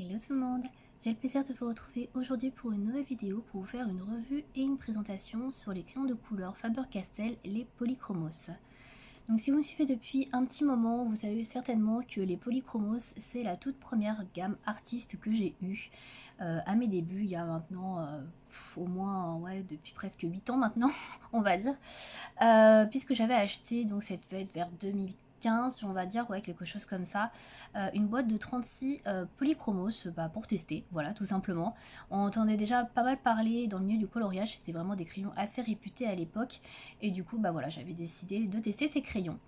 Hello tout le monde, j'ai le plaisir de vous retrouver aujourd'hui pour une nouvelle vidéo pour vous faire une revue et une présentation sur les crayons de couleur Faber-Castell, les Polychromos. Donc si vous me suivez depuis un petit moment, vous savez certainement que les Polychromos, c'est la toute première gamme artiste que j'ai eue à mes débuts, il y a maintenant au moins ouais, depuis presque 8 ans maintenant, on va dire, puisque j'avais acheté donc cette fête vers 2015, on va dire, ouais, quelque chose comme ça, une boîte de 36 polychromos pour tester, voilà, tout simplement. On entendait déjà pas mal parler dans le milieu du coloriage, c'était vraiment des crayons assez réputés à l'époque, et du coup, bah voilà, j'avais décidé de tester ces crayons.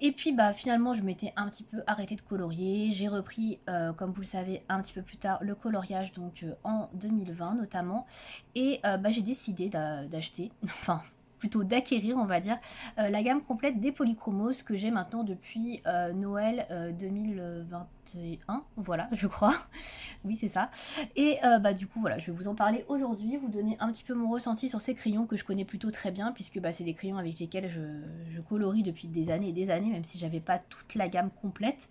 Et puis bah finalement je m'étais un petit peu arrêtée de colorier, j'ai repris comme vous le savez un petit peu plus tard le coloriage donc en 2020 notamment, et bah, j'ai décidé d'acheter, enfin plutôt d'acquérir on va dire, la gamme complète des polychromos que j'ai maintenant depuis Noël 2021, voilà je crois, oui c'est ça. Et bah du coup voilà, je vais vous en parler aujourd'hui, vous donner un petit peu mon ressenti sur ces crayons que je connais plutôt très bien, puisque bah, c'est des crayons avec lesquels je colorie depuis des années et des années, même si j'avais pas toute la gamme complète.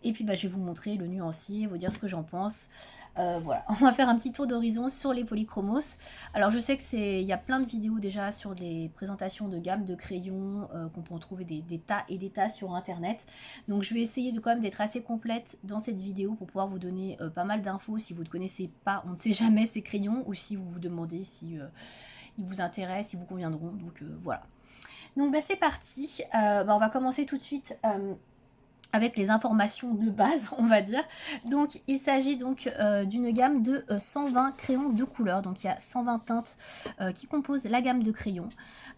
Et puis bah, je vais vous montrer le nuancier, vous dire ce que j'en pense. Voilà, on va faire un petit tour d'horizon sur les polychromos. Alors je sais que il y a plein de vidéos déjà sur les présentations de gamme de crayons, qu'on peut en trouver des tas et des tas sur internet. Donc je vais essayer de quand même d'être assez complète dans cette vidéo pour pouvoir vous donner pas mal d'infos si vous ne connaissez pas, on ne sait jamais ces crayons, ou si vous vous demandez si ils vous intéressent, si vous conviendront. Donc voilà. Donc bah, c'est parti. On va commencer tout de suite avec les informations de base, on va dire. Donc il s'agit donc d'une gamme de 120 crayons de couleur. Donc il y a 120 teintes qui composent la gamme de crayons.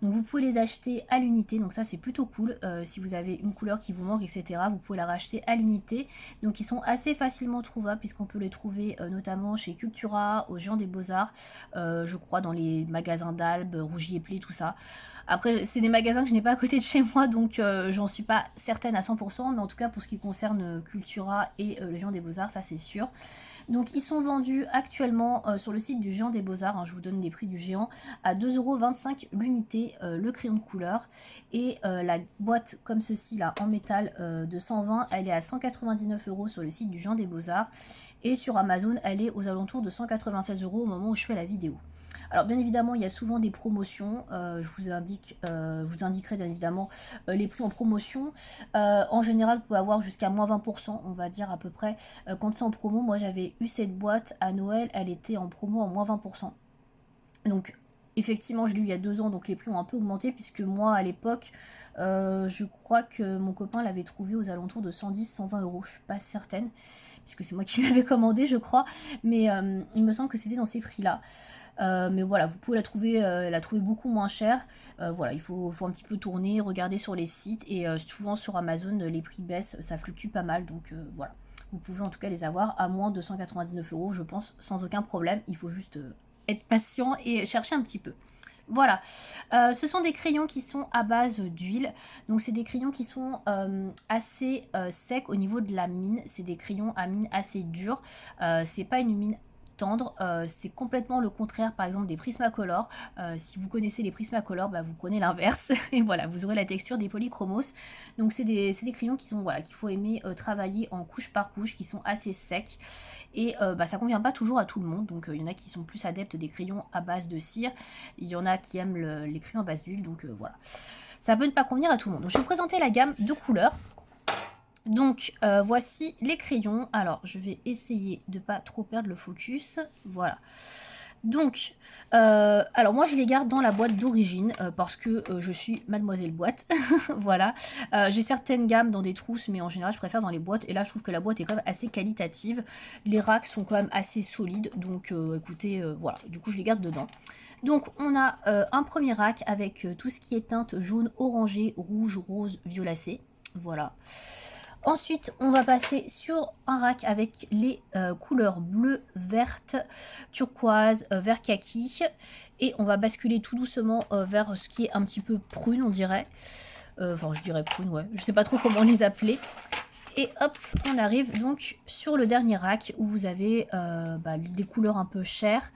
Donc vous pouvez les acheter à l'unité, donc ça c'est plutôt cool. Si vous avez une couleur qui vous manque, etc., vous pouvez la racheter à l'unité. Donc ils sont assez facilement trouvables, puisqu'on peut les trouver notamment chez Cultura, au Géant des Beaux-Arts, je crois dans les magasins d'Albe, Rougier Play, tout ça. Après, c'est des magasins que je n'ai pas à côté de chez moi, donc j'en suis pas certaine à 100%, mais en tout cas pour ce qui concerne Cultura et le Géant des Beaux-Arts, ça c'est sûr. Donc ils sont vendus actuellement sur le site du Géant des Beaux-Arts, hein, je vous donne les prix du géant, à 2,25 € l'unité, le crayon de couleur. Et la boîte comme ceci là en métal de 120, elle est à 199 € sur le site du Géant des Beaux-Arts. Et sur Amazon, elle est aux alentours de 196 € au moment où je fais la vidéo. Alors bien évidemment, il y a souvent des promotions, je vous indiquerai bien évidemment les prix en promotion. En général, vous pouvez avoir jusqu'à moins 20%, on va dire à peu près, quand c'est en promo. Moi j'avais eu cette boîte à Noël, elle était en promo en moins 20%. Donc effectivement, je l'ai eu il y a 2 ans, donc les prix ont un peu augmenté, puisque moi à l'époque, je crois que mon copain l'avait trouvé aux alentours de 110-120 €, je suis pas certaine, puisque c'est moi qui l'avais commandé je crois, mais il me semble que c'était dans ces prix là. Mais voilà, vous pouvez la trouver beaucoup moins chère. Voilà, il faut un petit peu tourner, regarder sur les sites, et souvent sur Amazon, les prix baissent, ça fluctue pas mal, donc voilà. Vous pouvez en tout cas les avoir à moins de 199 €, je pense, sans aucun problème. Il faut juste être patient et chercher un petit peu. Voilà, ce sont des crayons qui sont à base d'huile, donc c'est des crayons qui sont assez secs au niveau de la mine, c'est des crayons à mine assez dure, c'est pas une mine tendre, c'est complètement le contraire par exemple des Prismacolor. Si vous connaissez les Prismacolor, bah, vous prenez l'inverse et voilà, vous aurez la texture des polychromos. Donc c'est des crayons qui sont, voilà, qu'il faut aimer travailler en couche par couche, qui sont assez secs, et bah, ça convient pas toujours à tout le monde. Donc il y en a qui sont plus adeptes des crayons à base de cire, il y en a qui aiment les crayons à base d'huile, donc voilà, ça peut ne pas convenir à tout le monde. Donc je vais vous présenter la gamme de couleurs. Donc voici les crayons. Alors je vais essayer de pas trop perdre le focus. Voilà. Donc, alors moi je les garde dans la boîte d'origine parce que je suis mademoiselle boîte. Voilà. J'ai certaines gammes dans des trousses, mais en général je préfère dans les boîtes. Et là je trouve que la boîte est quand même assez qualitative. Les racks sont quand même assez solides. Donc écoutez, voilà. Du coup je les garde dedans. Donc on a un premier rack avec tout ce qui est teinte jaune, orangé, rouge, rose, violacé. Voilà. Ensuite, on va passer sur un rack avec les couleurs bleu, verte, turquoise, vert kaki. Et on va basculer tout doucement vers ce qui est un petit peu prune, on dirait. Enfin, je dirais prune, ouais. Je sais pas trop comment les appeler. Et hop, on arrive donc sur le dernier rack où vous avez des couleurs un peu chères.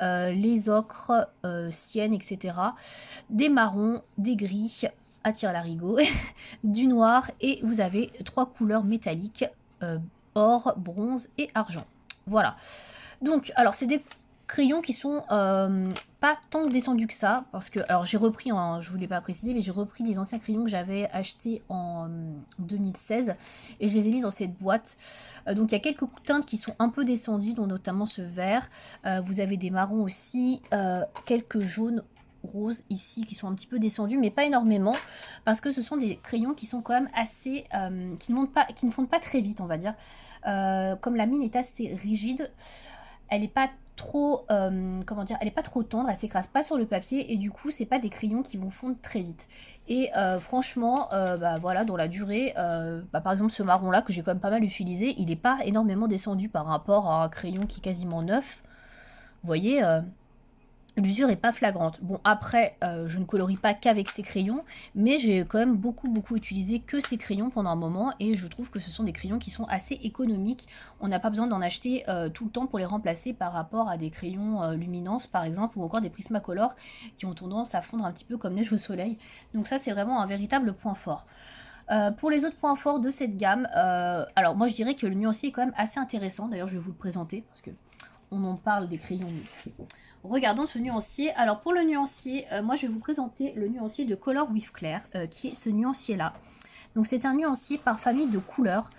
Les ocres, cyan, etc. Des marrons, des gris, à tir larigot, du noir, et vous avez 3 couleurs métalliques, or, bronze et argent. Voilà. Donc, alors c'est des crayons qui sont pas tant descendus que ça, parce que, alors j'ai repris, je ne voulais pas préciser, mais j'ai repris les anciens crayons que j'avais achetés en 2016 et je les ai mis dans cette boîte. Donc il y a quelques teintes qui sont un peu descendues, dont notamment ce vert. Vous avez des marrons aussi, quelques jaunes roses ici qui sont un petit peu descendus, mais pas énormément, parce que ce sont des crayons qui sont quand même assez, qui ne fondent pas très vite, on va dire. Comme la mine est assez rigide, elle n'est pas trop, comment dire, elle est pas trop tendre, elle s'écrase pas sur le papier et du coup c'est pas des crayons qui vont fondre très vite. Et franchement, bah voilà, dans la durée, par exemple ce marron là que j'ai quand même pas mal utilisé, il n'est pas énormément descendu par rapport à un crayon qui est quasiment neuf. Vous voyez, l'usure est pas flagrante. Bon après, je ne colorie pas qu'avec ces crayons, mais j'ai quand même beaucoup utilisé que ces crayons pendant un moment et je trouve que ce sont des crayons qui sont assez économiques. On n'a pas besoin d'en acheter tout le temps pour les remplacer par rapport à des crayons luminance par exemple ou encore des Prismacolor qui ont tendance à fondre un petit peu comme neige au soleil. Donc ça c'est vraiment un véritable point fort. Pour les autres points forts de cette gamme, alors moi je dirais que le nuancier est quand même assez intéressant. D'ailleurs je vais vous le présenter parce que on en parle des crayons. Regardons ce nuancier. Alors pour le nuancier, moi je vais vous présenter le nuancier de Color with Claire, qui est ce nuancier là. Donc c'est un nuancier par famille de couleurs.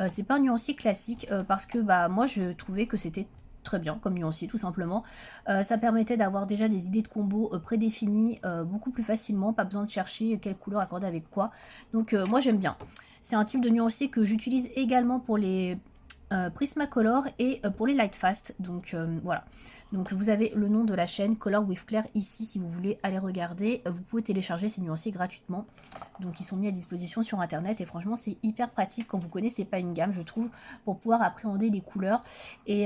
C'est pas un nuancier classique parce que moi je trouvais que c'était très bien comme nuancier tout simplement. Ça permettait d'avoir déjà des idées de combos prédéfinies beaucoup plus facilement, pas besoin de chercher quelle couleur accorder avec quoi. Donc moi j'aime bien. C'est un type de nuancier que j'utilise également pour les Prismacolor et pour les Lightfast. Donc voilà. Donc vous avez le nom de la chaîne Color with Claire ici si vous voulez aller regarder. Vous pouvez télécharger ces nuanciers gratuitement. Donc ils sont mis à disposition sur internet et franchement c'est hyper pratique quand vous connaissez pas une gamme je trouve pour pouvoir appréhender les couleurs et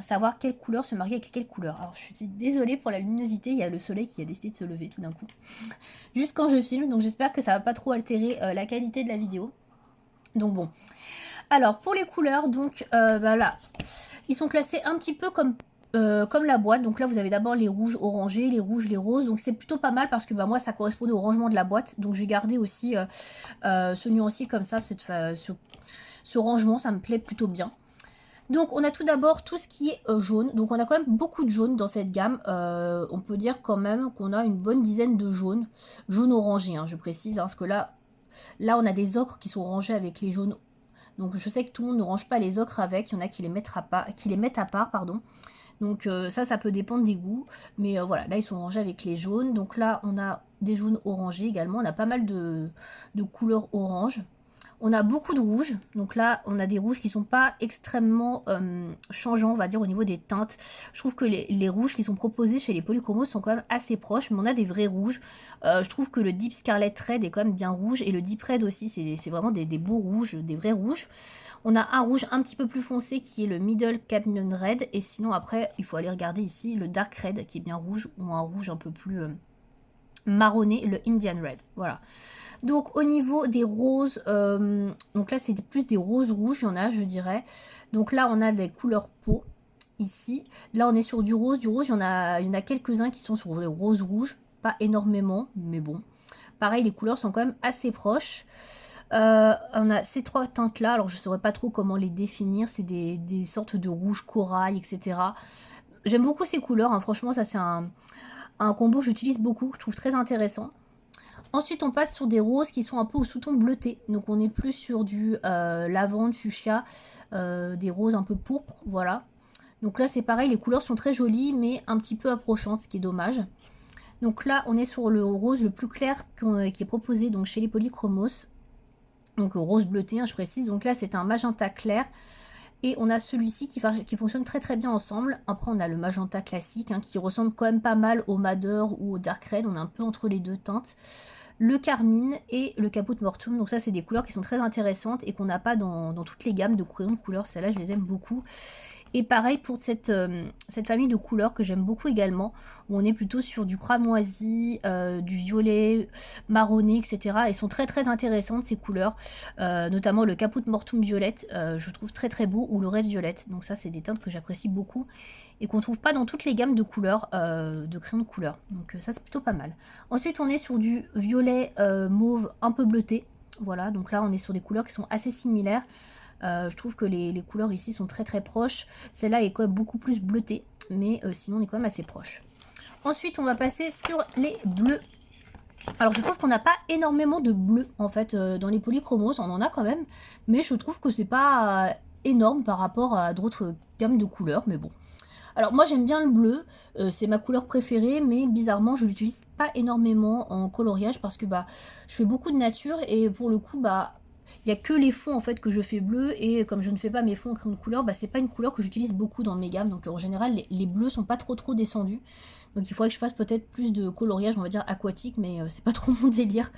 savoir quelle couleur se marier avec quelle couleur. Alors je suis désolée pour la luminosité, il y a le soleil qui a décidé de se lever tout d'un coup. Juste quand je filme, donc j'espère que ça va pas trop altérer la qualité de la vidéo. Donc bon. Alors pour les couleurs, donc là, ils sont classés un petit peu comme la boîte. Donc là vous avez d'abord les rouges orangés, les rouges, les roses. Donc c'est plutôt pas mal parce que moi ça correspondait au rangement de la boîte. Donc j'ai gardé aussi ce nuancier comme ça, ce rangement, ça me plaît plutôt bien. Donc on a tout d'abord tout ce qui est jaune. Donc on a quand même beaucoup de jaune dans cette gamme. On peut dire quand même qu'on a une bonne dizaine de jaunes. Jaune orangé, hein, je précise. Hein, parce que là on a des ocres qui sont rangés avec les jaunes. Donc je sais que tout le monde ne range pas les ocres avec, il y en a qui les mettent à part, pardon. Donc ça peut dépendre des goûts. Mais voilà, là ils sont rangés avec les jaunes. Donc là on a des jaunes orangés également. On a pas mal de couleurs orange. On a beaucoup de rouges. Donc là on a des rouges qui sont pas extrêmement changeants, on va dire, au niveau des teintes. Je trouve que les rouges qui sont proposés chez les Polychromos sont quand même assez proches. Mais on a des vrais rouges. Je trouve que le Deep Scarlet Red est quand même bien rouge. Et le Deep Red aussi, c'est vraiment des beaux rouges, des vrais rouges. On a un rouge un petit peu plus foncé qui est le Middle Cadmium Red. Et sinon après, il faut aller regarder ici le Dark Red qui est bien rouge. Ou un rouge un peu plus marronné, le Indian Red. Voilà. Donc au niveau des roses, donc là c'est plus des roses rouges, il y en a je dirais. Donc là on a des couleurs peau ici. Là on est sur du rose, il y en a quelques-uns qui sont sur les roses rouges. Pas énormément, mais bon. Pareil, les couleurs sont quand même assez proches. On a ces trois teintes là, alors je ne saurais pas trop comment les définir. C'est des sortes de rouge corail, etc. J'aime beaucoup ces couleurs, hein. Franchement ça c'est un combo que j'utilise beaucoup, je trouve très intéressant. Ensuite, on passe sur des roses qui sont un peu au sous-ton bleuté. Donc, on est plus sur du lavande, fuchsia, des roses un peu pourpres, voilà. Donc là, c'est pareil, les couleurs sont très jolies, mais un petit peu approchantes, ce qui est dommage. Donc là, on est sur le rose le plus clair qui est proposé donc chez les Polychromos. Donc, rose bleuté, hein, je précise. Donc là, c'est un magenta clair. Et on a celui-ci qui fonctionne très bien ensemble. Après, on a le magenta classique, hein, qui ressemble quand même pas mal au Madder ou au Dark Red. On est un peu entre les deux teintes. Le carmine et le caput mortuum. Donc ça, c'est des couleurs qui sont très intéressantes et qu'on n'a pas dans toutes les gammes de crayons de couleurs. Celles-là, je les aime beaucoup. Et pareil pour cette famille de couleurs que j'aime beaucoup également, où on est plutôt sur du cramoisi, du violet, marronné, etc. Elles sont très intéressantes ces couleurs, notamment le caput mortuum violette, je trouve très beau, ou le red violette. Donc ça, c'est des teintes que j'apprécie beaucoup et qu'on trouve pas dans toutes les gammes de couleurs, de crayons de couleurs. Donc ça, c'est plutôt pas mal. Ensuite, on est sur du violet mauve un peu bleuté. Voilà, donc là, on est sur des couleurs qui sont assez similaires. Je trouve que les couleurs ici sont très très proches. Celle-là est quand même beaucoup plus bleutée, mais sinon on est quand même assez proche. Ensuite, on va passer sur les bleus. Alors je trouve qu'on n'a pas énormément de bleu en fait dans les polychromos, on en a quand même, mais je trouve que c'est pas énorme par rapport à d'autres gammes de couleurs, mais bon. Alors moi j'aime bien le bleu, c'est ma couleur préférée, mais bizarrement je l'utilise pas énormément en coloriage parce que bah je fais beaucoup de nature et pour le coup bah il n'y a que les fonds en fait que je fais bleu et comme je ne fais pas mes fonds en crayon de couleur, bah c'est pas une couleur que j'utilise beaucoup dans mes gammes, donc en général les bleus sont pas trop descendus. Donc il faudrait que je fasse peut-être plus de coloriage, on va dire aquatique, mais c'est pas trop mon délire.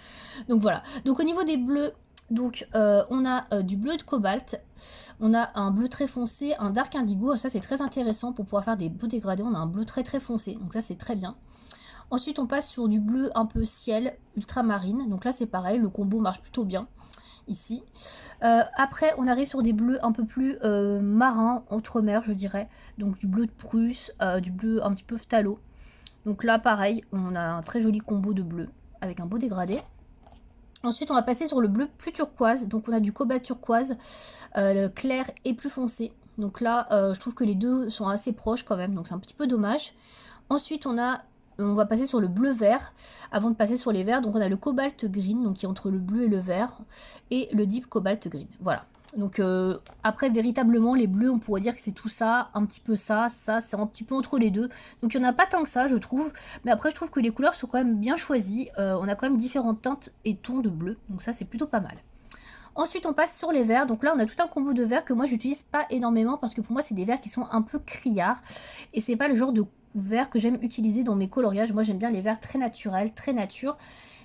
Donc voilà. Donc au niveau des bleus, donc on a du bleu de cobalt, on a un bleu très foncé, un dark indigo, ça c'est très intéressant pour pouvoir faire des beaux dégradés, on a un bleu très foncé, donc ça c'est très bien. Ensuite on passe sur du bleu un peu ciel, ultramarine, donc là c'est pareil, le combo marche plutôt bien ici. Après on arrive sur des bleus un peu plus marins, entre-mer je dirais, donc du bleu de Prusse, du bleu un petit peu phthalo. Donc là pareil, on a un très joli combo de bleu avec un beau dégradé. Ensuite, on va passer sur le bleu plus turquoise. Donc, on a du cobalt turquoise, clair et plus foncé. Donc là, je trouve que les deux sont assez proches quand même. Donc, c'est un petit peu dommage. Ensuite, on va passer sur le bleu vert. Avant de passer sur les verts, donc on a le cobalt green, donc qui est entre le bleu et le vert. Et le deep cobalt green. Voilà. Donc après véritablement les bleus on pourrait dire que c'est tout ça, un petit peu ça c'est un petit peu entre les deux. Donc il n'y en a pas tant que ça je trouve, mais après je trouve que les couleurs sont quand même bien choisies, on a quand même différentes teintes et tons de bleu, donc ça c'est plutôt pas mal. Ensuite on passe sur les verts, donc là on a tout un combo de verts que moi j'utilise pas énormément parce que pour moi c'est des verts qui sont un peu criards et c'est pas le genre de vert que j'aime utiliser dans mes coloriages. Moi j'aime bien les verts très naturels, très nature.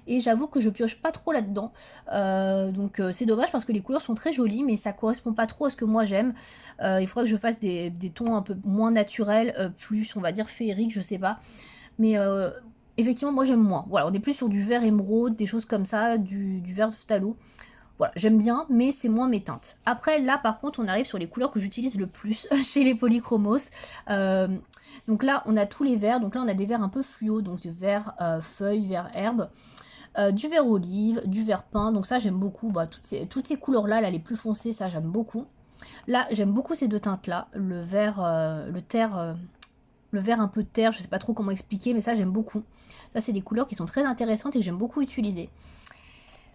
Et j'avoue que je pioche pas trop là-dedans. Donc c'est dommage parce que les couleurs sont très jolies, mais ça correspond pas trop à ce que moi j'aime. Il faudrait que je fasse des tons un peu moins naturels, plus on va dire féeriques, je sais pas. Mais effectivement, moi j'aime moins. Voilà, on est plus sur du vert émeraude, des choses comme ça, du vert phthalo. Voilà, j'aime bien, mais c'est moins mes teintes. Après, là, par contre, on arrive sur les couleurs que j'utilise le plus chez les polychromos. Donc là, on a tous les verts. Donc là, on a des verts un peu fluo, donc du vert feuille, vert herbe. Du vert olive, du vert pain, donc ça j'aime beaucoup, bah, toutes ces couleurs-là, là, les plus foncées, ça j'aime beaucoup. Là, j'aime beaucoup ces deux teintes-là, le vert, le vert un peu terre, je sais pas trop comment expliquer, mais ça j'aime beaucoup. Ça c'est des couleurs qui sont très intéressantes et que j'aime beaucoup utiliser.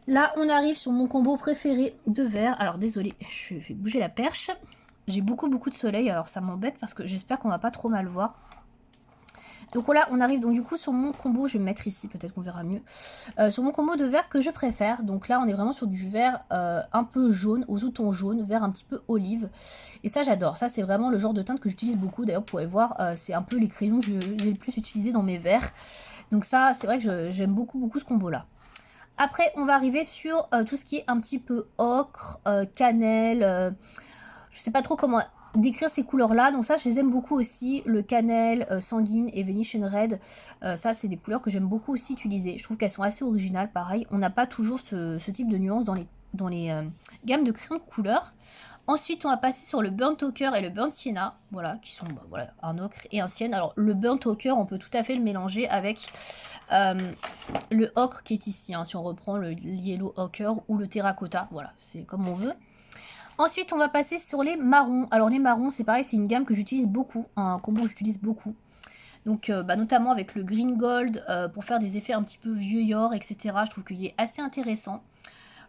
Là, on arrive sur mon combo préféré de vert. Alors désolé, je vais bouger la perche. J'ai beaucoup de soleil, alors ça m'embête parce que j'espère qu'on va pas trop mal voir. Donc là, on arrive donc du coup sur mon combo, je vais me mettre ici, peut-être qu'on verra mieux. Sur mon combo de vert que je préfère. Donc là, on est vraiment sur du vert un peu jaune, aux outons jaunes, vert un petit peu olive. Et ça, j'adore. Ça, c'est vraiment le genre de teinte que j'utilise beaucoup. D'ailleurs, vous pourrez voir, c'est un peu les crayons que je vais le plus utiliser dans mes verts. Donc ça, c'est vrai que j'aime beaucoup ce combo-là. Après, on va arriver sur tout ce qui est un petit peu ocre, cannelle, je sais pas trop comment décrire ces couleurs-là. Donc ça, je les aime beaucoup aussi. Le cannelle, sanguine et Venetian Red. Ça, c'est des couleurs que j'aime beaucoup aussi utiliser. Je trouve qu'elles sont assez originales, pareil. On n'a pas toujours ce type de nuances dans les gammes de crayons de couleurs. Ensuite, on va passer sur le Burnt Ochre et le Burnt Sienna, voilà, qui sont bah, voilà, un ocre et un sienne. Alors, le Burnt Ochre, on peut tout à fait le mélanger avec le ocre qui est ici, hein, si on reprend le Yellow Ochre ou le Terracotta, voilà, c'est comme on veut. Ensuite, on va passer sur les marrons. Alors, les marrons, c'est pareil, c'est une gamme que j'utilise beaucoup, un combo que j'utilise beaucoup. Donc, bah, notamment avec le Green Gold pour faire des effets un petit peu vieux-yor, etc. Je trouve qu'il est assez intéressant.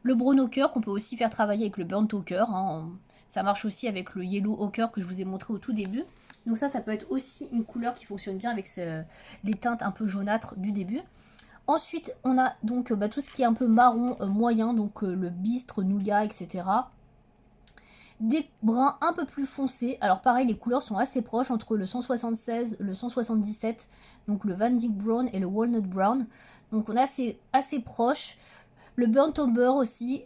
Le Brown Ochre qu'on peut aussi faire travailler avec le Burnt Ochre. Hein. Ça marche aussi avec le Yellow Ochre que je vous ai montré au tout début. Donc ça peut être aussi une couleur qui fonctionne bien avec les teintes un peu jaunâtres du début. Ensuite, on a donc bah, tout ce qui est un peu marron moyen, donc le bistre, nougat, etc. Des bruns un peu plus foncés. Alors pareil, les couleurs sont assez proches entre le 176, le 177, donc le Van Dyck Brown et le Walnut Brown. Donc on a assez proches. Le Burnt Umber aussi,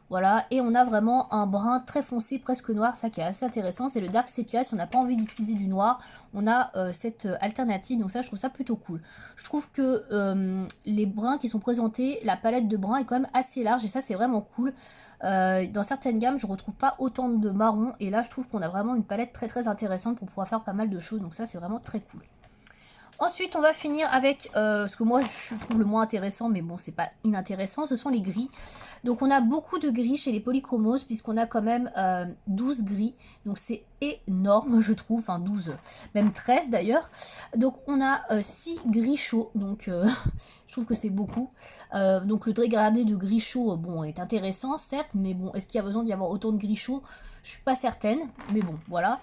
voilà, et on a vraiment un brun très foncé, presque noir, ça qui est assez intéressant, c'est le Dark Sepia. Si on n'a pas envie d'utiliser du noir, on a cette alternative, donc ça je trouve ça plutôt cool. Je trouve que les bruns qui sont présentés, la palette de bruns est quand même assez large, et ça c'est vraiment cool. Dans certaines gammes, je retrouve pas autant de marron, et là je trouve qu'on a vraiment une palette très intéressante pour pouvoir faire pas mal de choses, donc ça c'est vraiment très cool. Ensuite, on va finir avec ce que moi je trouve le moins intéressant, mais bon, c'est pas inintéressant, ce sont les gris. Donc on a beaucoup de gris chez les polychromos, puisqu'on a quand même 12 gris. Donc c'est énorme, je trouve, enfin 12, même 13 d'ailleurs. Donc on a 6 gris chauds, donc je trouve que c'est beaucoup. Donc le dégradé de gris chaud, bon, est intéressant, certes, mais bon, est-ce qu'il y a besoin d'y avoir autant de gris chaud? Je suis pas certaine, mais bon, voilà.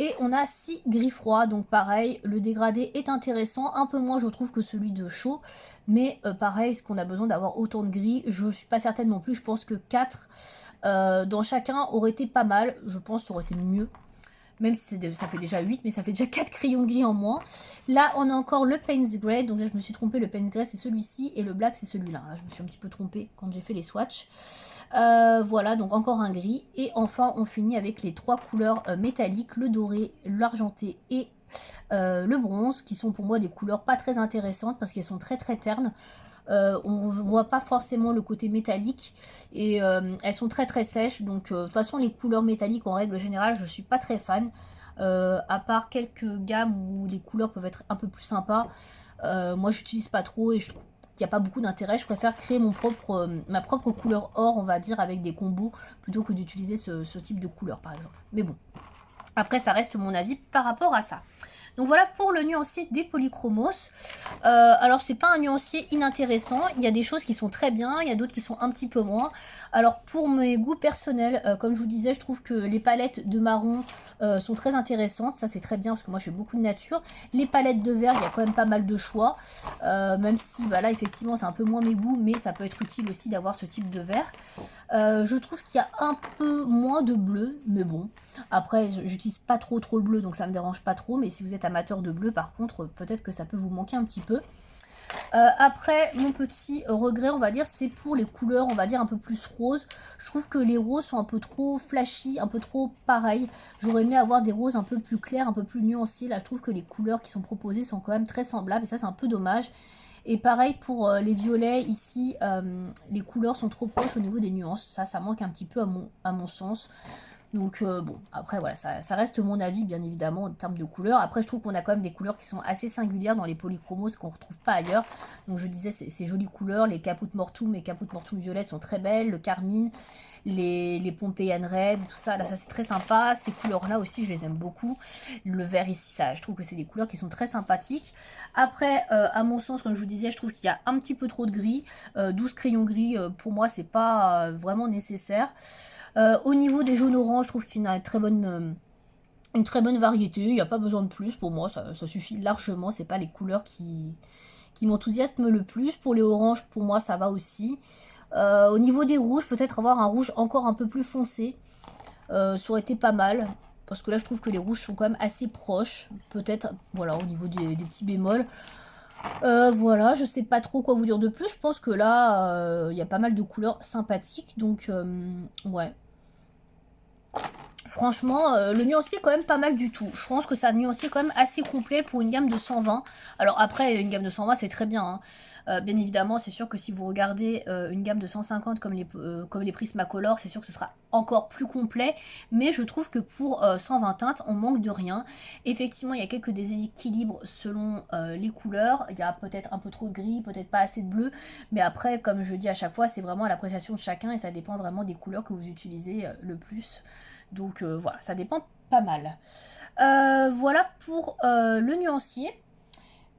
Et on a 6 gris froids, donc pareil, le dégradé est intéressant, un peu moins je trouve que celui de chaud, mais pareil, est-ce qu'on a besoin d'avoir autant de gris? Je ne suis pas certaine non plus, je pense que 4 dans chacun aurait été pas mal, je pense que ça aurait été mieux. Même si ça fait déjà 8, mais ça fait déjà 4 crayons gris en moins. Là, on a encore le Payne's Grey. Donc là, je me suis trompée. Le Payne's Grey, c'est celui-ci. Et le Black, c'est celui-là. Là, je me suis un petit peu trompée quand j'ai fait les swatchs. Voilà, donc encore un gris. Et enfin, on finit avec les 3 couleurs métalliques. Le doré, l'argenté et le bronze. Qui sont pour moi des couleurs pas très intéressantes parce qu'elles sont très très ternes. On ne voit pas forcément le côté métallique et elles sont très très sèches, donc de toute façon les couleurs métalliques en règle générale je suis pas très fan, à part quelques gammes où les couleurs peuvent être un peu plus sympas. Moi j'utilise pas trop et je trouve qu'il n'y a pas beaucoup d'intérêt. Je préfère créer ma propre couleur or, on va dire, avec des combos plutôt que d'utiliser ce type de couleur par exemple. Mais bon, après ça reste mon avis par rapport à ça. Donc voilà pour le nuancier des polychromos. Alors c'est pas un nuancier inintéressant, il y a des choses qui sont très bien, il y a d'autres qui sont un petit peu moins. Alors pour mes goûts personnels, comme je vous disais, je trouve que les palettes de marron sont très intéressantes, ça c'est très bien parce que moi je fais beaucoup de nature. Les palettes de vert, il y a quand même pas mal de choix, même si voilà effectivement c'est un peu moins mes goûts, mais ça peut être utile aussi d'avoir ce type de vert. Je trouve qu'il y a un peu moins de bleu, mais bon. Après, j'utilise pas trop le bleu, donc ça me dérange pas trop. Mais si vous êtes amateur de bleu, par contre, peut-être que ça peut vous manquer un petit peu. Après, mon petit regret, on va dire, c'est pour les couleurs, on va dire, un peu plus roses. Je trouve que les roses sont un peu trop flashy, un peu trop pareil. J'aurais aimé avoir des roses un peu plus clairs, un peu plus nuancées. Là, je trouve que les couleurs qui sont proposées sont quand même très semblables. Et ça, c'est un peu dommage. Et pareil pour les violets, ici, les couleurs sont trop proches au niveau des nuances. Ça manque un petit peu à mon sens. Donc bon, après voilà, ça reste mon avis bien évidemment en termes de couleurs. Après je trouve qu'on a quand même des couleurs qui sont assez singulières dans les polychromos qu'on ne retrouve pas ailleurs. Donc je disais ces jolies couleurs, les Caput Mortuum et Caput Mortuum violettes sont très belles, le carmine, les Pompeian Red, tout ça, là ça c'est très sympa. Ces couleurs là aussi je les aime beaucoup. Le vert ici, ça, je trouve que c'est des couleurs qui sont très sympathiques. Après à mon sens, comme je vous disais, je trouve qu'il y a un petit peu trop de gris. 12 crayons gris, pour moi c'est pas vraiment nécessaire. Au niveau des jaunes orange, je trouve qu'il y a une très bonne variété. Il n'y a pas besoin de plus pour moi, ça suffit largement. C'est pas les couleurs qui m'enthousiasment le plus. Pour les oranges, pour moi, ça va aussi. Au niveau des rouges, peut-être avoir un rouge encore un peu plus foncé. Ça aurait été pas mal. Parce que là, je trouve que les rouges sont quand même assez proches. Peut-être, voilà, au niveau des petits bémols. Voilà, je sais pas trop quoi vous dire de plus. Je pense que là, il y a pas mal de couleurs sympathiques. Donc, ouais. Franchement, le nuancier est quand même pas mal du tout. Je pense que c'est un nuancier quand même assez complet pour une gamme de 120. Alors après, une gamme de 120, c'est très bien, hein. Bien évidemment, c'est sûr que si vous regardez une gamme de 150 comme les Prismacolor, c'est sûr que ce sera encore plus complet. Mais je trouve que pour 120 teintes, on manque de rien. Effectivement, il y a quelques déséquilibres selon les couleurs. Il y a peut-être un peu trop de gris, peut-être pas assez de bleu. Mais après, comme je dis à chaque fois, c'est vraiment à l'appréciation de chacun et ça dépend vraiment des couleurs que vous utilisez le plus. Donc voilà, ça dépend pas mal. Voilà pour le nuancier.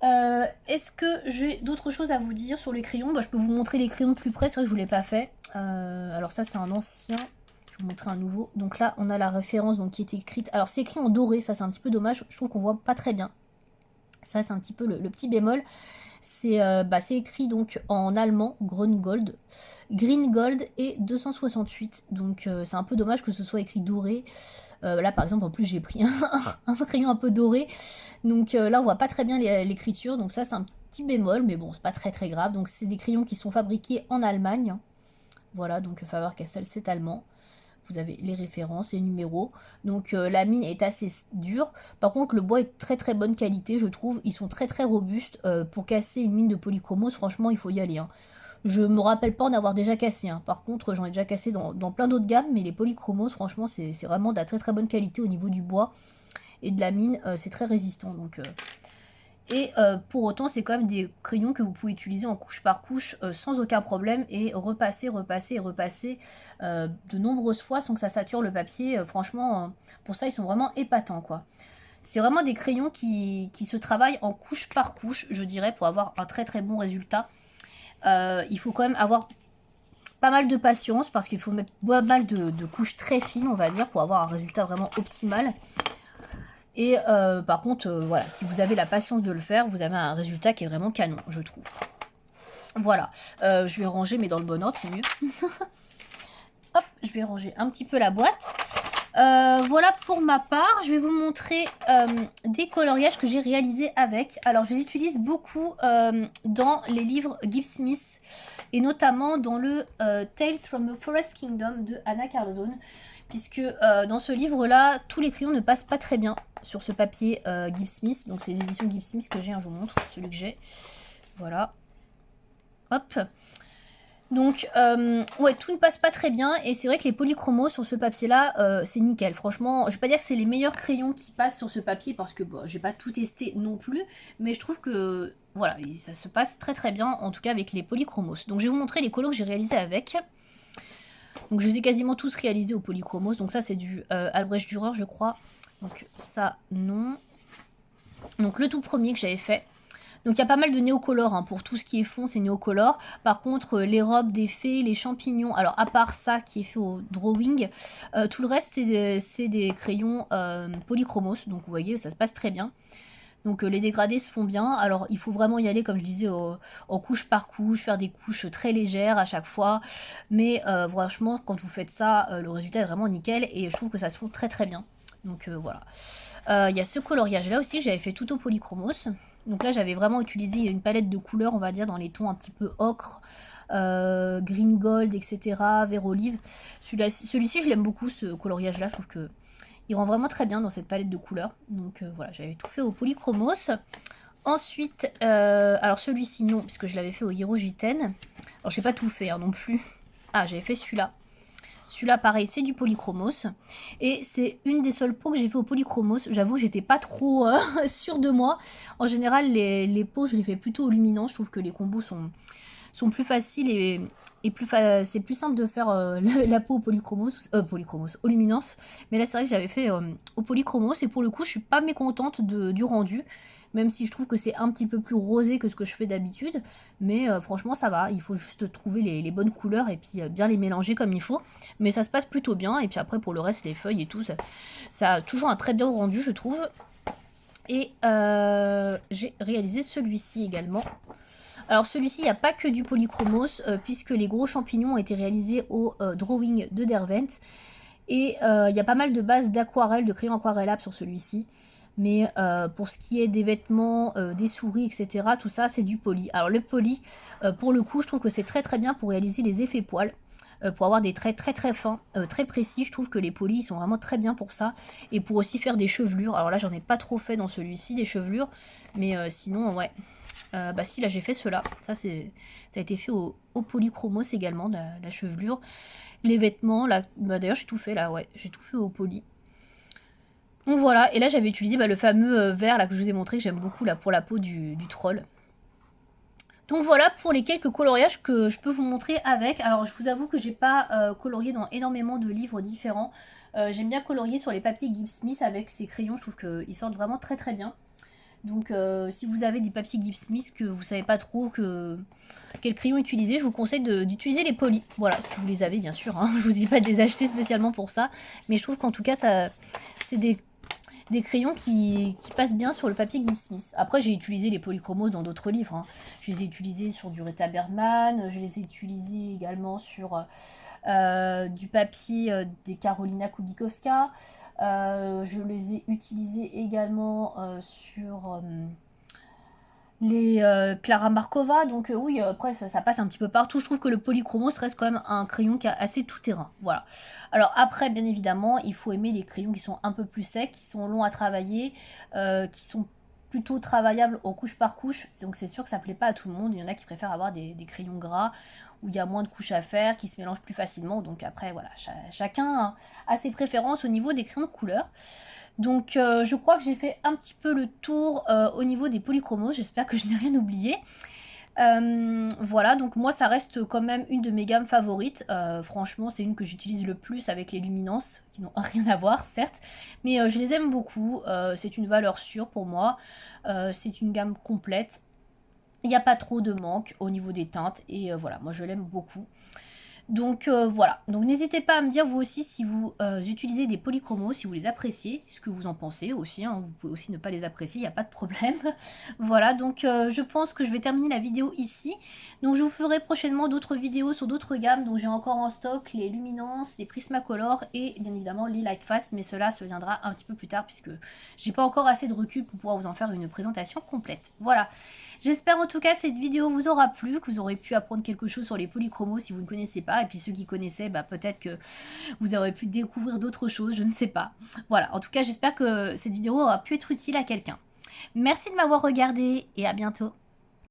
Est-ce que j'ai d'autres choses à vous dire sur les crayons? Je peux vous montrer les crayons de plus près, c'est vrai que je ne vous l'ai pas fait. Alors ça c'est un ancien, je vais vous montrer un nouveau. Donc là on a la référence donc, qui est écrite. Alors c'est écrit en doré, ça c'est un petit peu dommage, je trouve qu'on voit pas très bien. Ça c'est un petit peu le petit bémol. C'est écrit donc en allemand, Green Gold et 268. Donc c'est un peu dommage que ce soit écrit doré. Là par exemple en plus j'ai pris un crayon un peu doré. Donc là on voit pas très bien l'écriture. Donc ça c'est un petit bémol, mais bon c'est pas très très grave. Donc c'est des crayons qui sont fabriqués en Allemagne. Voilà, donc Faber-Castell c'est allemand. Vous avez les références, les numéros. Donc la mine est assez dure. Par contre, le bois est très très bonne qualité, je trouve. Ils sont très très robustes. Pour casser une mine de polychromos, franchement, il faut y aller, hein. Je me rappelle pas en avoir déjà cassé, hein. Par contre, j'en ai déjà cassé dans plein d'autres gammes. Mais les polychromos, franchement, c'est vraiment de la très très bonne qualité au niveau du bois. Et de la mine, c'est très résistant. Donc Et pour autant, c'est quand même des crayons que vous pouvez utiliser en couche par couche sans aucun problème et repasser, repasser et repasser de nombreuses fois sans que ça sature le papier. Franchement, pour ça, ils sont vraiment épatants, quoi. C'est vraiment des crayons qui se travaillent en couche par couche, je dirais, pour avoir un très très bon résultat. Il faut quand même avoir pas mal de patience parce qu'il faut mettre pas mal de couches très fines, on va dire, pour avoir un résultat vraiment optimal. Et par contre, voilà, si vous avez la patience de le faire, vous avez un résultat qui est vraiment canon, je trouve. Voilà, je vais ranger, mais dans le bon ordre, c'est mieux. Hop, je vais ranger un petit peu la boîte. Voilà pour ma part, je vais vous montrer des coloriages que j'ai réalisés avec. Alors je les utilise beaucoup dans les livres Gibbs Smith et notamment dans le Tales from the Forest Kingdom de Anna Carlzone, puisque dans ce livre-là, tous les crayons ne passent pas très bien sur ce papier Gibbs Smith. Donc c'est les éditions Gibbs Smith que j'ai, hein, je vous montre celui que j'ai. Voilà. Hop. Donc, ouais, tout ne passe pas très bien. Et c'est vrai que les polychromos sur ce papier-là, c'est nickel. Franchement, je vais pas dire que c'est les meilleurs crayons qui passent sur ce papier parce que bon, j'ai pas tout testé non plus. Mais je trouve que, voilà, ça se passe très très bien, en tout cas avec les polychromos. Donc, je vais vous montrer les colos que j'ai réalisés avec. Donc, je les ai quasiment tous réalisés au polychromos. Donc, ça, c'est du Albrecht Dürer, je crois. Donc, ça, non. Donc, le tout premier que j'avais fait. Donc il y a pas mal de néocolores, hein, pour tout ce qui est fond, c'est néocolore. Par contre, les robes des fées, les champignons, alors à part ça qui est fait au drawing, tout le reste c'est des crayons polychromos. Donc vous voyez, ça se passe très bien. Donc les dégradés se font bien. Alors il faut vraiment y aller, comme je disais, en couche par couche, faire des couches très légères à chaque fois. Mais franchement, quand vous faites ça, le résultat est vraiment nickel et je trouve que ça se fond très très bien. Donc voilà. Il y a ce coloriage là aussi que j'avais fait tout au polychromos. Donc là, j'avais vraiment utilisé une palette de couleurs, on va dire, dans les tons un petit peu ocre, green gold, etc., vert olive. Celui-ci, je l'aime beaucoup, ce coloriage-là. Je trouve que il rend vraiment très bien dans cette palette de couleurs. Donc voilà, j'avais tout fait au polychromos. Ensuite, alors celui-ci, non, puisque je l'avais fait au Hierogiten. Alors, je n'ai pas tout fait, hein, non plus. Ah, j'avais fait celui-là. Celui-là, pareil, c'est du polychromos. Et c'est une des seules peaux que j'ai fait au polychromos. J'avoue, j'étais pas trop sûre de moi. En général, les peaux, je les fais plutôt au luminant. Je trouve que les combos sont plus faciles et c'est plus simple de faire la peau au polychromos, au luminance. Mais là, c'est vrai que j'avais fait au polychromos. Et pour le coup, je suis pas mécontente du rendu. Même si je trouve que c'est un petit peu plus rosé que ce que je fais d'habitude. Mais franchement, ça va. Il faut juste trouver les bonnes couleurs et puis bien les mélanger comme il faut. Mais ça se passe plutôt bien. Et puis après, pour le reste, les feuilles et tout, ça a toujours un très bien rendu, je trouve. Et j'ai réalisé celui-ci également. Alors celui-ci, il n'y a pas que du polychromos, puisque les gros champignons ont été réalisés au drawing de Derwent. Et il y a pas mal de bases d'aquarelle, de crayon aquarellable sur celui-ci. Mais pour ce qui est des vêtements, des souris, etc., tout ça, c'est du poly. Alors le poly, pour le coup, je trouve que c'est très très bien pour réaliser les effets poils. Pour avoir des traits très très fins, très précis. Je trouve que les polis sont vraiment très bien pour ça. Et pour aussi faire des chevelures. Alors là, j'en ai pas trop fait dans celui-ci, des chevelures. Mais sinon, ouais. Bah si, là j'ai fait cela. Ça a été fait au polychromos également, la chevelure. Les vêtements, là, bah, d'ailleurs j'ai tout fait là, ouais. J'ai tout fait au poly. Donc voilà, et là j'avais utilisé le fameux vert là, que je vous ai montré, que j'aime beaucoup là, pour la peau du troll. Donc voilà pour les quelques coloriages que je peux vous montrer avec. Alors je vous avoue que j'ai pas colorié dans énormément de livres différents. J'aime bien colorier sur les papiers Gibbs Smith avec ces crayons, je trouve qu'ils sortent vraiment très très bien. Donc si vous avez des papiers Gibbs Smith que vous savez pas trop quel crayon utiliser, je vous conseille d'utiliser les polis. Voilà, si vous les avez bien sûr, hein. Je vous dis pas de les acheter spécialement pour ça. Mais je trouve qu'en tout cas, c'est des crayons qui passent bien sur le papier Gibbs Smith. Après, j'ai utilisé les polychromos dans d'autres livres, hein. Je les ai utilisés sur du Rita Bergman, je les ai utilisés également sur du papier des Karolina Kubikowska. Je les ai utilisés également sur les Clara Markova. Donc oui, après ça passe un petit peu partout. Je trouve que le polychromos reste quand même un crayon qui a assez tout terrain. Voilà. Alors après, bien évidemment, il faut aimer les crayons qui sont un peu plus secs, qui sont longs à travailler, qui sont plutôt travaillables en couche par couche. Donc c'est sûr que ça plaît pas à tout le monde. Il y en a qui préfèrent avoir des crayons gras où il y a moins de couches à faire, qui se mélangent plus facilement. Donc après, voilà, chacun a ses préférences au niveau des crayons de couleur. Donc je crois que j'ai fait un petit peu le tour au niveau des polychromos, j'espère que je n'ai rien oublié. Voilà, donc moi ça reste quand même une de mes gammes favorites. Franchement, c'est une que j'utilise le plus avec les luminances, qui n'ont rien à voir, certes, mais je les aime beaucoup. C'est une valeur sûre pour moi. C'est une gamme complète. Il n'y a pas trop de manque au niveau des teintes, et voilà, moi je l'aime beaucoup. Donc voilà, donc n'hésitez pas à me dire vous aussi si vous utilisez des polychromos, si vous les appréciez, ce que vous en pensez aussi, hein. Vous pouvez aussi ne pas les apprécier, il n'y a pas de problème. Voilà, donc je pense que je vais terminer la vidéo ici. Donc je vous ferai prochainement d'autres vidéos sur d'autres gammes, donc j'ai encore en stock les Luminance, les Prismacolor et bien évidemment les Lightfast, mais cela se viendra un petit peu plus tard puisque j'ai pas encore assez de recul pour pouvoir vous en faire une présentation complète. Voilà. J'espère en tout cas que cette vidéo vous aura plu, que vous aurez pu apprendre quelque chose sur les polychromos si vous ne connaissez pas. Et puis ceux qui connaissaient, bah, peut-être que vous aurez pu découvrir d'autres choses, je ne sais pas. Voilà, en tout cas j'espère que cette vidéo aura pu être utile à quelqu'un. Merci de m'avoir regardé et à bientôt.